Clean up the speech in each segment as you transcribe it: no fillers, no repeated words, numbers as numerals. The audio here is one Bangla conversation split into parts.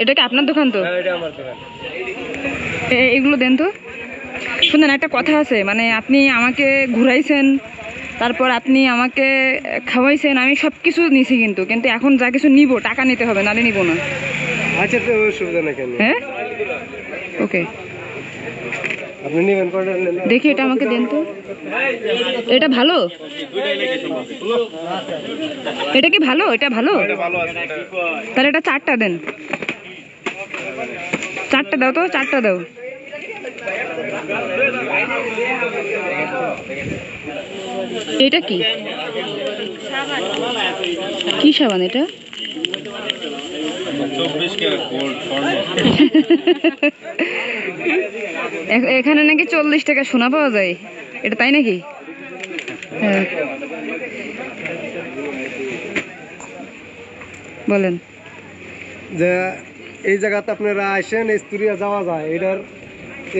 এটা কি আপনার দোকান? তো এটা আমার দোকান। এগুলো দেন তো। শুনেন, একটা কথা আছে, মানে আপনি আমাকে ঘুরাইছেন, তারপর আপনি আমাকে খাওয়াইছেন, আমি সব কিছু নিছি, কিন্তু কিন্তু এখন যা কিছু নিব টাকা নিতে হবে, নালে নিব না। আচ্ছা, তো অসুবিধা না কেন? হ্যাঁ, ওকে। আপনি নেবেন কোনটা? দেখি এটা আমাকে দেন তো। এটা ভালো? এটা কি ভালো? এটা ভালো? তাহলে এটা 4টা দেন। 4টা দাও তো, 4টা দাও। এটা কি কি সাবান এটা? 24 ক্যারেট গোল্ড স্বর্ণ। এখানে নাকি 40 টাকা সোনা পাওয়া যায়, এটা তাই নাকি? হ্যাঁ, বলেন। যে এই জায়গাতে আপনারা আসেন, স্তুরিয়া যাওয়া যায়, এটার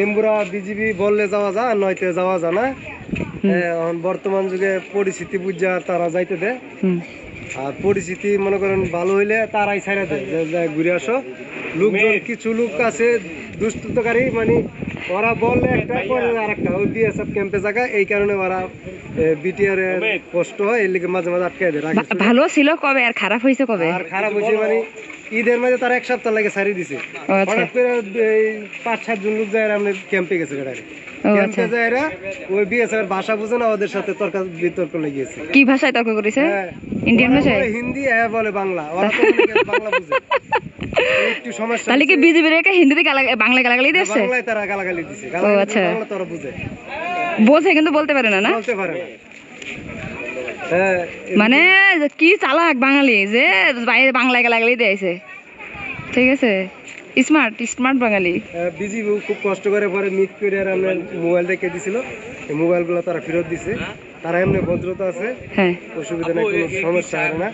এমবুরা বিজিবি বললে যাওয়া যায়, আর নয়তো যাওয়া যায় না। এখন বর্তমান যুগে পরিস্থিতি বুঝা তারা যাইতে দেয়, আর পরিস্থিতি মনে করেন ভালো হইলে তারাই ছেড়ে দেয় যে ঘুরে আসো। লোকজন কিছু লোক আছে দুষ্টকারী, মানে ওরা বললে একটা করে আর একটা, ওই বিএসএফ ক্যাম্পে জায়গা, এই কারণে ওরা বিটিআর এর কষ্ট হয়, এই লিগে মাঝে মাঝে আটকে দেয়। ভালো ছিল কবে আর খারাপ হয়েছে কবে? আর খারাপ হয়েছে মানে ঈদের মাঝে তারা 1 সপ্তাহ লাগে ছাড়ি দিছে। হঠাৎ করে 5-7 জন লোক যায় আমরা ক্যাম্পে গেছে, ক্যাম্পে যায় ওই বিএসএফ এর ভাষা বুঝে না, ওদের সাথে তর্ক বিতর্ক লেগেছে। কি ভাষায় তর্ক করেছে? ইন্ডিয়ান ভাষায়? হিন্দি, বলে বাংলা, ওরা তো বাংলা বুঝে। একটু সমস্যা। তাহলে কি বিজেপি রেখে হিন্দিতে বাংলা গালাগালি দিয়েছে? বাংলায় তারা গালাগালি দিছে। আচ্ছা, বাংলা তারা বুঝে, বোঝে কিন্তু বলতে পারে না। বলতে পারে না। মানে কি চালাক বাঙালি যে বাইরে বাংলায় গালাগালি দিয়েছে। ঠিক আছে, স্মার্ট বাঙালি। বিজিবি খুব কষ্ট করে পরে মিট করে আর আমরা মোবাইল রেখে দিছিল, এই মোবাইলগুলো তারা ফেরত দিছে। তারা এমনি ভদ্রতা আছে, হ্যাঁ, অসুবিধা নেই, কোনো সমস্যা হয় না।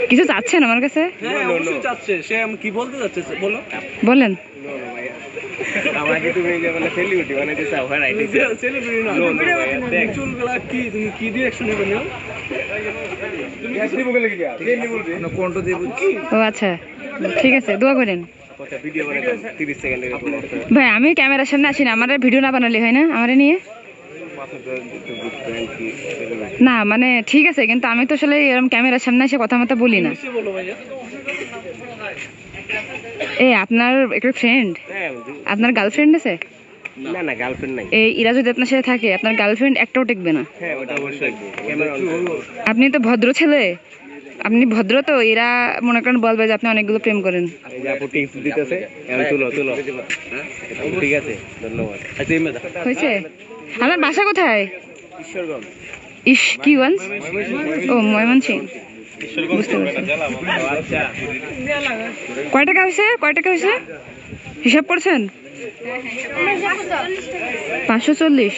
কিছু চাচ্ছেন আমার কাছে? বলেন। আমাকে তুমি যে মানে সেলিব্রিটি বানাইতে চাও, হ্যাঁ রাইট। সেলিব্রিটি না, চুলগুলা কি তুমি কি ডিরেকশন নেবে না? তুমি কি বলে কি বলবি না, কোনটা দেব কি? ও আচ্ছা, ঠিক আছে, দোয়া করেন। কথা ভিডিও বানাইতে 30 সেকেন্ডের উপর। ভাই আমি ক্যামেরার সামনে আসি না, আমার ভিডিও না বানালে হয় না আমারে নিয়ে? না মানে ঠিক আছে, কিন্তু আমি তো আসলে এরকম ক্যামেরার সামনে এসে কথা মতো বলি না। এই আপনার একটা ফ্রেন্ড, আপনার গার্লফ্রেন্ড আছে? না না, গার্লফ্রেন্ড নাই। এই এরা যদি আপনার সাথে থাকে, আপনার গার্লফ্রেন্ড একটাও টিকবে না। হ্যাঁ, ওটা অবশ্যই ক্যামেরা অন। আপনি তো ভদ্র ছেলে, আপনি ভদ্র, তো এরা মনে করেন বলবে যে আপনি অনেকগুলো প্রেম করেন। এই যে আপু টিপস দিতেছে, এখন তুলো। ঠিক আছে, ধন্যবাদ। আচ্ছা ইমেদা হয়েছে? আমার বাসা কোথায়? ঈশ্বরগঞ্জ। কি গঞ্জ? ও, ময়মনসিংহ। বুঝতে পারছি। আচ্ছা, কয় টাকা হয়েছে হিসাব করছেন? 540।